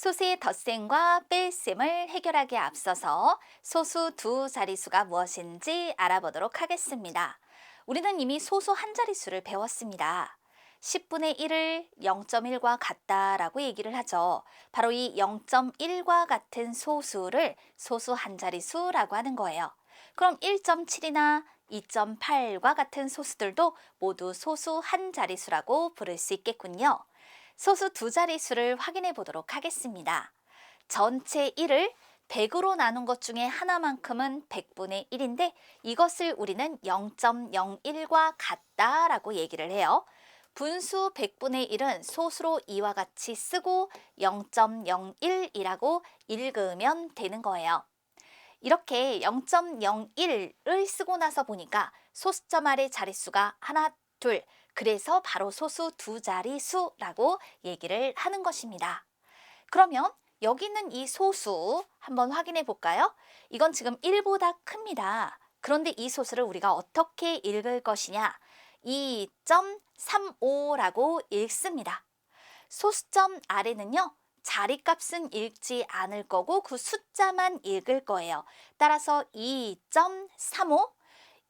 소수의 덧셈과 뺄셈을 해결하기에 앞서서 소수 두 자릿수가 무엇인지 알아보도록 하겠습니다. 우리는 이미 소수 한 자릿수를 배웠습니다. 10분의 1을 0.1과 같다라고 얘기를 하죠. 바로 이 0.1과 같은 소수를 소수 한 자릿수라고 하는 거예요. 그럼 1.7이나 2.8과 같은 소수들도 모두 소수 한 자릿수라고 부를 수 있겠군요. 소수 두 자릿수를 확인해 보도록 하겠습니다. 전체 1을 100으로 나눈 것 중에 하나만큼은 100분의 1인데 이것을 우리는 0.01과 같다라고 얘기를 해요. 분수 100분의 1은 소수로 이와 같이 쓰고 0.01이라고 읽으면 되는 거예요. 이렇게 0.01을 쓰고 나서 보니까 소수점 아래 자릿수가 하나, 둘, 그래서 바로 소수 두 자릿수라고 얘기를 하는 것입니다. 그러면 여기 있는 이 소수 한번 확인해 볼까요? 이건 지금 1보다 큽니다. 그런데 이 소수를 우리가 어떻게 읽을 것이냐? 2.35라고 읽습니다. 소수점 아래는요. 자리값은 읽지 않을 거고 그 숫자만 읽을 거예요. 따라서 2.35,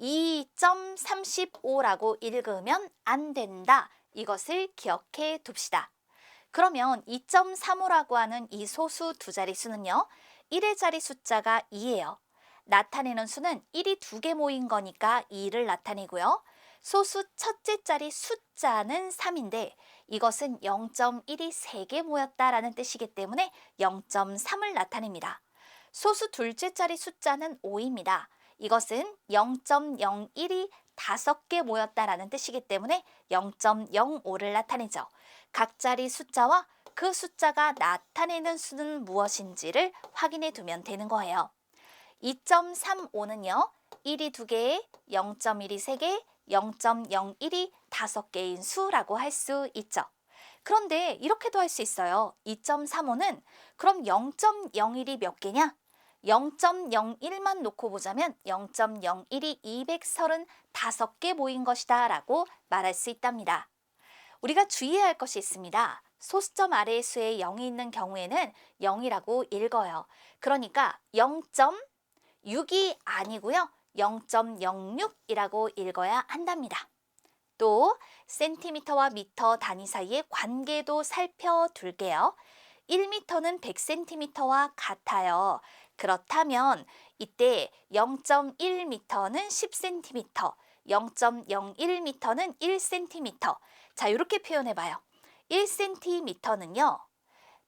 2.35라고 읽으면 안 된다. 이것을 기억해 둡시다. 그러면 2.35라고 하는 이 소수 두 자릿수는요. 1의 자리 숫자가 2예요. 나타내는 수는 1이 두 개 모인 거니까 2를 나타내고요. 소수 첫째 자리 숫자는 3인데 이것은 0.1이 3개 모였다라는 뜻이기 때문에 0.3을 나타냅니다. 소수 둘째 자리 숫자는 5입니다. 이것은 0.01이 5개 모였다라는 뜻이기 때문에 0.05를 나타내죠. 각 자리 숫자와 그 숫자가 나타내는 수는 무엇인지를 확인해 두면 되는 거예요. 2.35는요. 1이 2개, 0.1이 3개, 0.01이 5개인 수라고 할 수 있죠. 그런데 이렇게도 할 수 있어요. 2.35는 그럼 0.01이 몇 개냐? 0.01만 놓고 보자면 0.01이 235개 모인 것이다 라고 말할 수 있답니다. 우리가 주의해야 할 것이 있습니다. 소수점 아래의 수에 0이 있는 경우에는 0이라고 읽어요. 그러니까 0.6이 아니고요. 0.06이라고 읽어야 한답니다. 또 센티미터와 미터 단위 사이의 관계도 살펴둘게요. 1미터는 100cm와 같아요. 그렇다면 이때 0.1m는 10cm, 0.01m는 1cm. 자, 이렇게 표현해봐요. 1cm는요.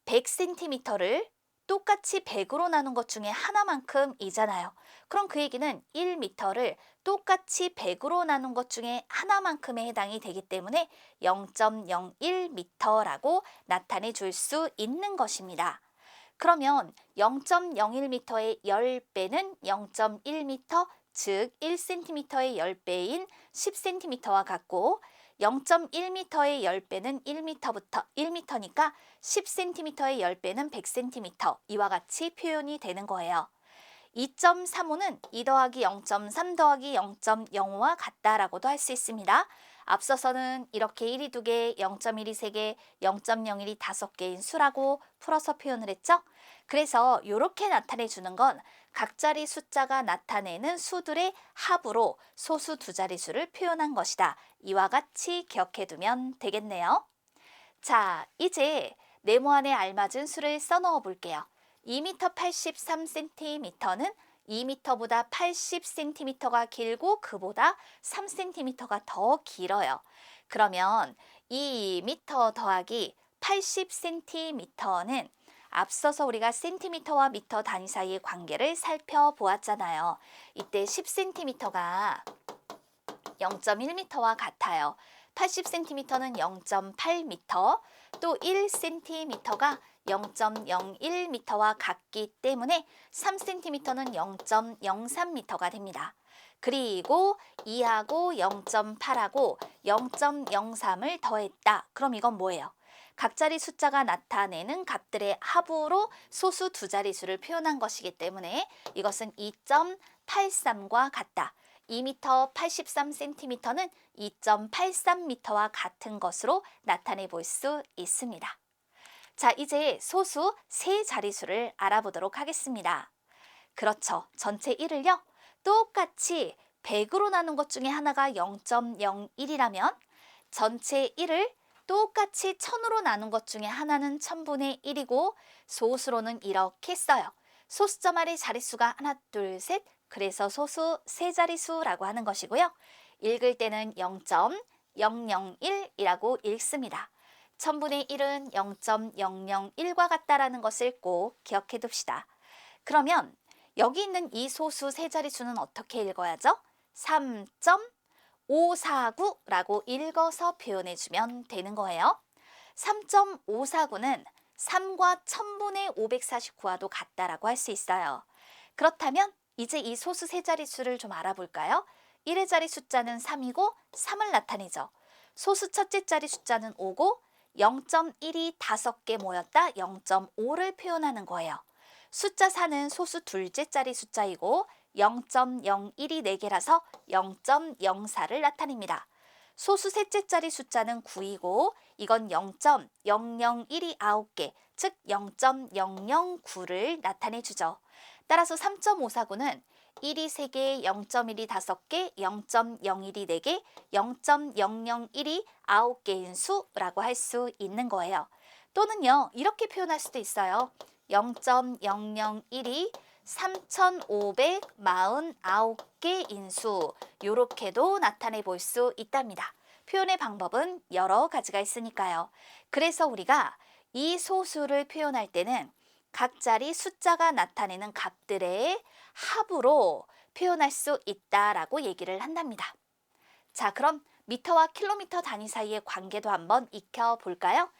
100cm를 똑같이 100으로 나눈 것 중에 하나만큼이잖아요. 그럼 그 얘기는 1m를 똑같이 100으로 나눈 것 중에 하나만큼에 해당이 되기 때문에 0.01m라고 나타내 줄 수 있는 것입니다. 그러면 0.01m의 10배는 0.1m, 즉 1cm의 10배인 10cm와 같고 0.1m의 10배는 1m니까 10cm의 10배는 100cm 이와 같이 표현이 되는 거예요. 2.35는 2 더하기 0.3 더하기 0.05와 같다라고도 할 수 있습니다. 앞서서는 이렇게 1이 2개, 0.1이 3개, 0.01이 5개인 수라고 풀어서 표현을 했죠. 그래서 이렇게 나타내 주는 건 각 자리 숫자가 나타내는 수들의 합으로 소수 두 자릿수를 표현한 것이다. 이와 같이 기억해 두면 되겠네요. 자, 이제 네모안에 알맞은 수를 써넣어 볼게요. 2m 83cm는 2m보다 80cm가 길고 그보다 3cm가 더 길어요. 그러면 2m 더하기 80cm는 앞서서 우리가 센티미터와 미터 단위 사이의 관계를 살펴보았잖아요. 이때 10cm가 0.1m와 같아요. 80cm는 0.8m, 또 1cm가 0.01m와 같기 때문에 3cm는 0.03m가 됩니다. 그리고 2하고 0.8하고 0.03을 더했다. 그럼 이건 뭐예요? 각 자리 숫자가 나타내는 값들의 합으로 소수 두 자릿수를 표현한 것이기 때문에 이것은 2.83과 같다. 2m 83cm는 2.83m와 같은 것으로 나타내 볼 수 있습니다. 자, 이제 소수 세 자리수를 알아보도록 하겠습니다. 그렇죠. 전체 1을요. 똑같이 100으로 나눈 것 중에 하나가 0.01이라면 전체 1을 똑같이 1000으로 나눈 것 중에 하나는 1000분의 1이고 소수로는 이렇게 써요. 소수점 아래 자릿수가 하나, 둘, 셋. 그래서 소수 세 자릿수라고 하는 것이고요. 읽을 때는 0.001이라고 읽습니다. 1000분의 1은 0.001과 같다라는 것을 꼭 기억해 둡시다. 그러면 여기 있는 이 소수 세 자릿수는 어떻게 읽어야죠? 3.549라고 읽어서 표현해주면 되는 거예요. 3.549는 3과 1000분의 549와도 같다라고 할 수 있어요. 그렇다면 이제 이 소수 세 자릿수를 좀 알아볼까요? 1의 자리 숫자는 3이고 3을 나타내죠. 소수 첫째 자리 숫자는 5고 0.1이 5개 모였다 0.5를 표현하는 거예요. 숫자 4는 소수 둘째 자리 숫자이고 0.01이 4개라서 0.04를 나타냅니다. 소수 셋째 자리 숫자는 9이고 이건 0.001이 9개, 즉 0.009를 나타내주죠. 따라서 3.549는 1이 3개, 0.1이 5개, 0.01이 4개, 0.001이 9개인 수라고 할 수 있는 거예요. 또는요, 이렇게 표현할 수도 있어요. 0.001이 3,549개인 수, 이렇게도 나타내 볼 수 있답니다. 표현의 방법은 여러 가지가 있으니까요. 그래서 우리가 이 소수를 표현할 때는 각 자리 숫자가 나타내는 값들의 합으로 표현할 수 있다라고 얘기를 한답니다. 자, 그럼 미터와 킬로미터 단위 사이의 관계도 한번 익혀볼까요?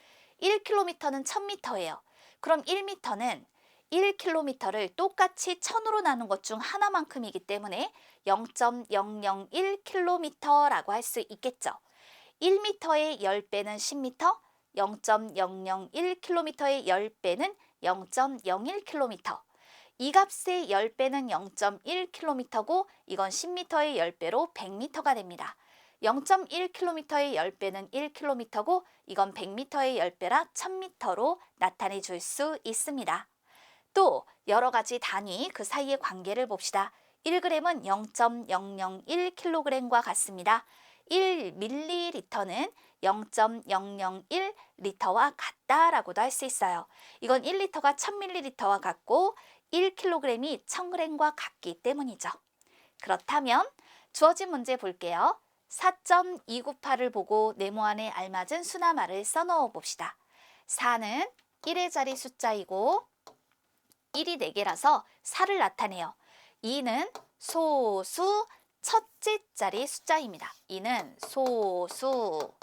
1km는 1000m예요. 그럼 1m는 1km를 똑같이 1000으로 나눈 것 중 하나만큼이기 때문에 0.001km라고 할 수 있겠죠. 1m의 10배는 10m, 0.001km의 10배는 0.01km. 이 값의 10배는 0.1km고 이건 10m의 10배로 100m가 됩니다. 0.1km의 10배는 1km고 이건 100m의 10배라 1000m로 나타내 줄 수 있습니다. 또 여러 가지 단위 그 사이의 관계를 봅시다. 1g은 0.001kg과 같습니다. 1ml는 0.001L와 같다라고도 할 수 있어요. 이건 1L가 1000ml와 같고 1kg이 1000g과 같기 때문이죠. 그렇다면 주어진 문제 볼게요. 4.298을 보고 네모 안에 알맞은 수나말을 써넣어 봅시다. 4는 1의 자리 숫자이고 1이 4개라서 4를 나타내요. 2는 소수 첫째 자리 숫자입니다. 2는 소수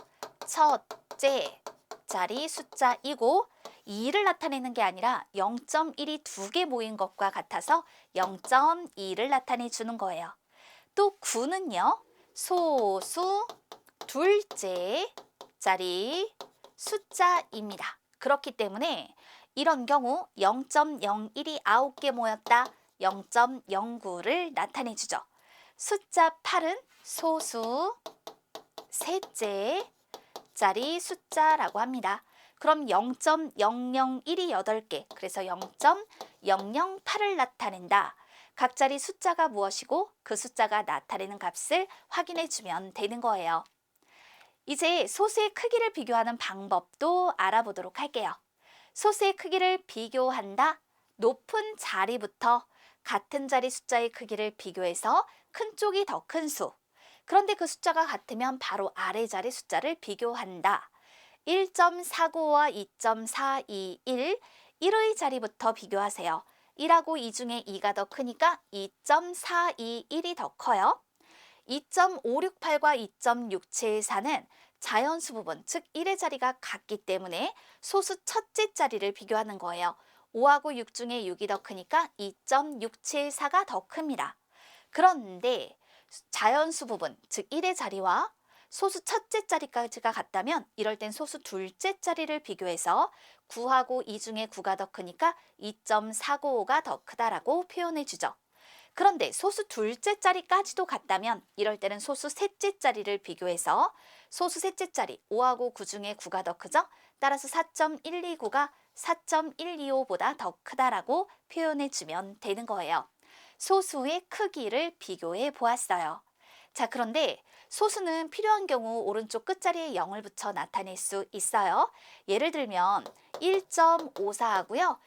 첫째 자리 숫자이고 2를 나타내는 게 아니라 0.1이 2개 모인 것과 같아서 0.2를 나타내 주는 거예요. 또 9는요. 소수 둘째 자리 숫자입니다. 그렇기 때문에 이런 경우 0.01이 9개 모였다 0.09를 나타내 주죠. 숫자 8은 소수 셋째 자리 숫자라고 합니다. 그럼 0.001이 8개, 그래서 0.008을 나타낸다. 각 자리 숫자가 무엇이고 그 숫자가 나타내는 값을 확인해 주면 되는 거예요. 이제 소수의 크기를 비교하는 방법도 알아보도록 할게요. 소수의 크기를 비교한다. 높은 자리부터 같은 자리 숫자의 크기를 비교해서 큰 쪽이 더 큰 수. 그런데 그 숫자가 같으면 바로 아래 자리 숫자를 비교한다. 1.495와 2.421, 1의 자리부터 비교하세요. 1하고 2 중에 2가 더 크니까 2.421이 더 커요. 2.568과 2.674는 자연수 부분, 즉 1의 자리가 같기 때문에 소수 첫째 자리를 비교하는 거예요. 5하고 6 중에 6이 더 크니까 2.674가 더 큽니다. 그런데 자연수 부분, 즉 1의 자리와 소수 첫째 자리까지가 같다면 이럴 땐 소수 둘째 자리를 비교해서 9하고 2 중에 9가 더 크니까 2.495가 더 크다라고 표현해 주죠. 그런데 소수 둘째 자리까지도 같다면 이럴 때는 소수 셋째 자리를 비교해서 소수 셋째 자리 5하고 9 중에 9가 더 크죠? 따라서 4.129가 4.125보다 더 크다라고 표현해 주면 되는 거예요. 소수의 크기를 비교해 보았어요. 자, 그런데 소수는 필요한 경우 오른쪽 끝자리에 0을 붙여 나타낼 수 있어요. 예를 들면 1.54하고요.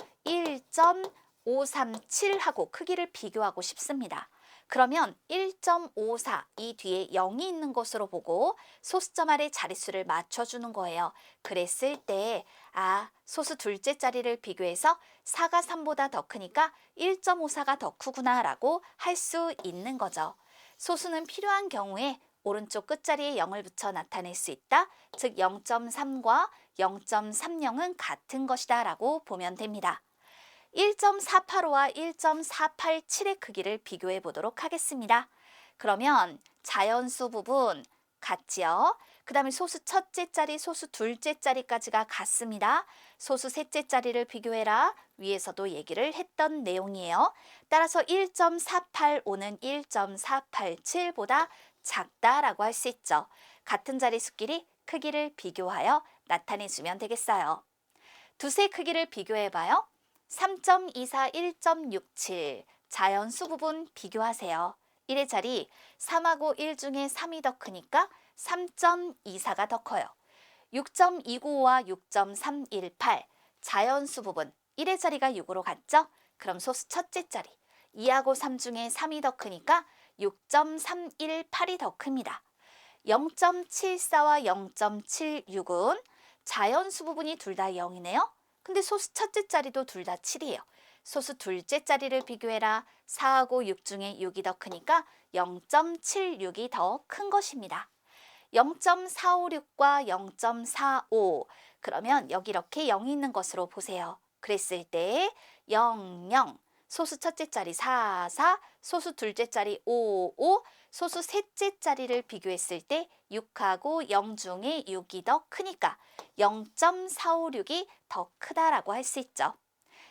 1.537하고 크기를 비교하고 싶습니다. 그러면 1.54 이 뒤에 0이 있는 것으로 보고 소수점 아래 자릿수를 맞춰주는 거예요. 그랬을 때 소수 둘째 자리를 비교해서 4가 3보다 더 크니까 1.54가 더 크구나 라고 할 수 있는 거죠. 소수는 필요한 경우에 오른쪽 끝자리에 0을 붙여 나타낼 수 있다. 즉 0.3과 0.30은 같은 것이다 라고 보면 됩니다. 1.485와 1.487의 크기를 비교해 보도록 하겠습니다. 그러면 자연수 부분 같지요? 그 다음에 소수 첫째 자리, 소수 둘째 자리까지가 같습니다. 소수 셋째 자리를 비교해라. 위에서도 얘기를 했던 내용이에요. 따라서 1.485는 1.487보다 작다라고 할 수 있죠. 같은 자릿수끼리 크기를 비교하여 나타내주면 되겠어요. 두세 크기를 비교해봐요. 3.24, 1.67 자연수 부분 비교하세요. 1의 자리 3하고 1 중에 3이 더 크니까 3.24가 더 커요. 6.295와 6.318 자연수 부분 1의 자리가 6으로 같죠? 그럼 소수 첫째 자리 2하고 3 중에 3이 더 크니까 6.318이 더 큽니다. 0.74와 0.76은 자연수 부분이 둘 다 0이네요. 근데 소수 첫째 자리도 둘 다 7이에요. 소수 둘째 자리를 비교해라. 4하고 6 중에 6이 더 크니까 0.76이 더 큰 것입니다. 0.456과 0.45 그러면 여기 이렇게 0이 있는 것으로 보세요. 그랬을 때 0, 0 소수 첫째 자리 4, 4 소수 둘째 자리 5, 5 소수 셋째 자리를 비교했을 때 6하고 0 중에 6이 더 크니까 0.456이 더 크다라고 할 수 있죠.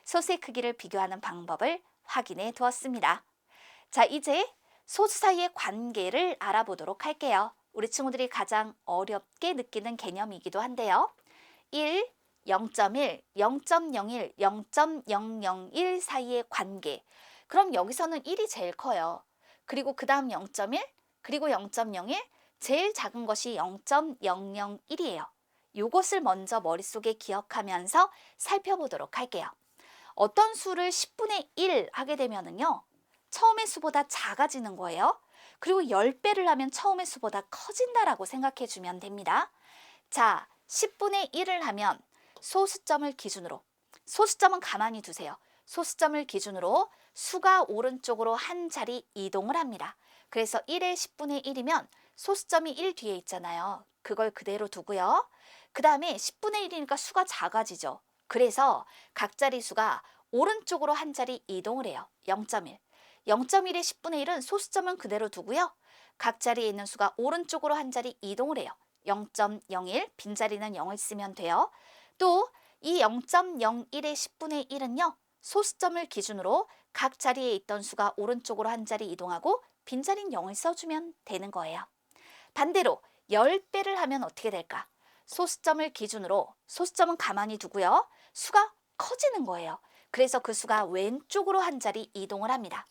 소수의 크기를 비교하는 방법을 확인해 두었습니다. 자, 이제 소수 사이의 관계를 알아보도록 할게요. 우리 친구들이 가장 어렵게 느끼는 개념이기도 한데요. 1, 0.1, 0.01, 0.001 사이의 관계. 그럼 여기서는 1이 제일 커요. 그리고 그 다음 0.1, 그리고 0.01, 제일 작은 것이 0.001이에요. 이것을 먼저 머릿속에 기억하면서 살펴보도록 할게요. 어떤 수를 10분의 1 하게 되면은요. 처음의 수보다 작아지는 거예요. 그리고 10배를 하면 처음의 수보다 커진다라고 생각해 주면 됩니다. 자, 10분의 1을 하면 소수점을 기준으로, 소수점은 가만히 두세요. 소수점을 기준으로 수가 오른쪽으로 한 자리 이동을 합니다. 그래서 1의 10분의 1이면 소수점이 1 뒤에 있잖아요. 그걸 그대로 두고요. 그 다음에 10분의 1이니까 수가 작아지죠. 그래서 각 자릿수가 오른쪽으로 한 자리 이동을 해요. 0.1. 0.1의 10분의 1은 소수점은 그대로 두고요. 각 자리에 있는 수가 오른쪽으로 한 자리 이동을 해요. 0.01, 빈자리는 0을 쓰면 돼요. 또 이 0.01의 10분의 1은요. 소수점을 기준으로 각 자리에 있던 수가 오른쪽으로 한 자리 이동하고 빈자리는 0을 써주면 되는 거예요. 반대로 10배를 하면 어떻게 될까? 소수점을 기준으로 소수점은 가만히 두고요. 수가 커지는 거예요. 그래서 그 수가 왼쪽으로 한 자리 이동을 합니다.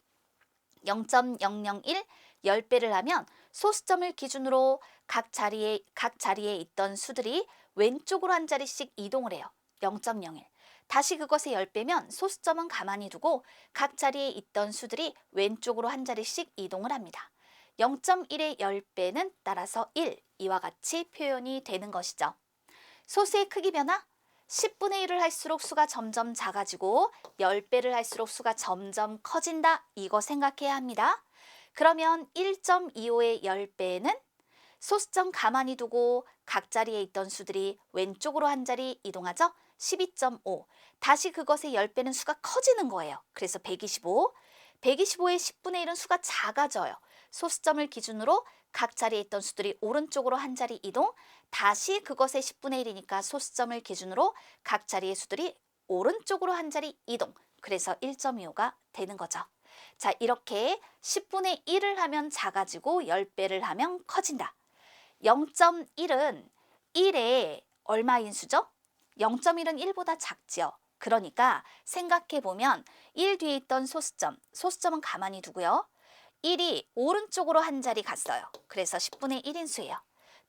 0.001, 10배를 하면 소수점을 기준으로 각 자리에 있던 수들이 왼쪽으로 한 자리씩 이동을 해요. 0.01. 다시 그것에 10배면 소수점은 가만히 두고 각 자리에 있던 수들이 왼쪽으로 한 자리씩 이동을 합니다. 0.1의 10배는 따라서 1, 이와 같이 표현이 되는 것이죠. 소수의 크기 변화? 10분의 1을 할수록 수가 점점 작아지고 10배를 할수록 수가 점점 커진다. 이거 생각해야 합니다. 그러면 1.25의 10배는 소수점 가만히 두고 각 자리에 있던 수들이 왼쪽으로 한 자리 이동하죠. 12.5. 다시 그것의 10배는 수가 커지는 거예요. 그래서 125. 125의 10분의 1은 수가 작아져요. 소수점을 기준으로 각 자리에 있던 수들이 오른쪽으로 한 자리 이동, 다시 그것의 10분의 1이니까 소수점을 기준으로 각 자리의 수들이 오른쪽으로 한 자리 이동, 그래서 1.25가 되는 거죠. 자, 이렇게 10분의 1을 하면 작아지고 10배를 하면 커진다. 0.1은 1에 얼마인 수죠? 0.1은 1보다 작지요. 그러니까 생각해보면 1 뒤에 있던 소수점은 가만히 두고요. 1이 오른쪽으로 한 자리 갔어요. 그래서 10분의 1인 수예요.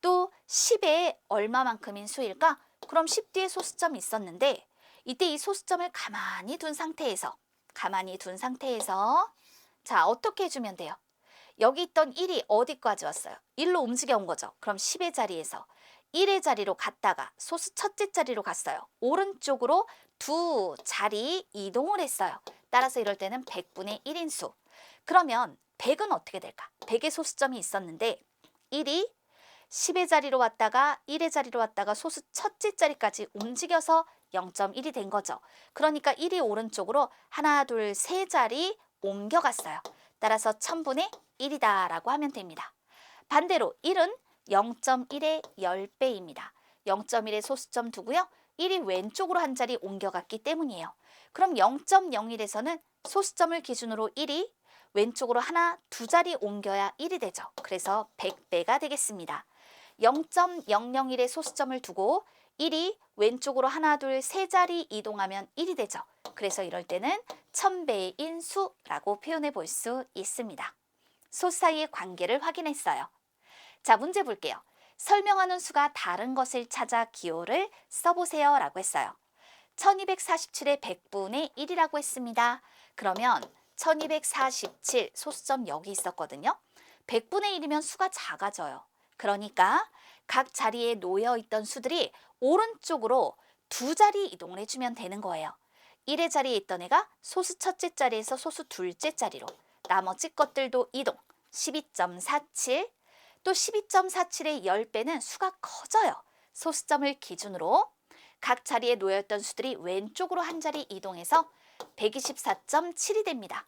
또 10에 얼마만큼인 수일까? 그럼 10 뒤에 소수점이 있었는데 이때 이 소수점을 가만히 둔 상태에서 자, 어떻게 해주면 돼요? 여기 있던 1이 어디까지 왔어요? 1로 움직여 온 거죠. 그럼 10의 자리에서 1의 자리로 갔다가 소수 첫째 자리로 갔어요. 오른쪽으로 두 자리 이동을 했어요. 따라서 이럴 때는 100분의 1인 수. 그러면 100은 어떻게 될까? 100의 소수점이 있었는데 1이 10의 자리로 왔다가 1의 자리로 왔다가 소수 첫째 자리까지 움직여서 0.1이 된 거죠. 그러니까 1이 오른쪽으로 하나, 둘, 세 자리 옮겨갔어요. 따라서 1000분의 1이다 라고 하면 됩니다. 반대로 1은 0.1의 10배입니다. 0.1의 소수점 두고요. 1이 왼쪽으로 한 자리 옮겨갔기 때문이에요. 그럼 0.01에서는 소수점을 기준으로 1이 왼쪽으로 하나, 두 자리 옮겨야 1이 되죠. 그래서 100배가 되겠습니다. 0.001의 소수점을 두고 1이 왼쪽으로 하나, 둘, 세 자리 이동하면 1이 되죠. 그래서 이럴 때는 1000배의 인수라고 표현해 볼 수 있습니다. 소수 사이의 관계를 확인했어요. 자, 문제 볼게요. 설명하는 수가 다른 것을 찾아 기호를 써보세요 라고 했어요. 1247의 100분의 1이라고 했습니다. 그러면 1247 소수점 여기 있었거든요. 100분의 1이면 수가 작아져요. 그러니까 각 자리에 놓여 있던 수들이 오른쪽으로 두 자리 이동을 해주면 되는 거예요. 1의 자리에 있던 애가 소수 첫째 자리에서 소수 둘째 자리로, 나머지 것들도 이동, 12.47, 또 12.47의 10배는 수가 커져요. 소수점을 기준으로 각 자리에 놓여있던 수들이 왼쪽으로 한 자리 이동해서 124.7이 됩니다.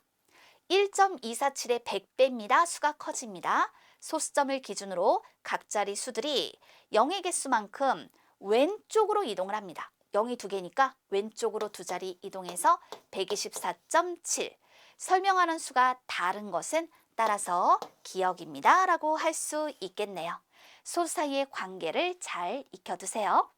1.247의 100배입니다. 수가 커집니다. 소수점을 기준으로 각 자리 수들이 0의 개수만큼 왼쪽으로 이동을 합니다. 0이 두 개니까 왼쪽으로 두 자리 이동해서 124.7. 설명하는 수가 다른 것은 따라서 기억입니다 라고 할 수 있겠네요. 소수 사이의 관계를 잘 익혀두세요.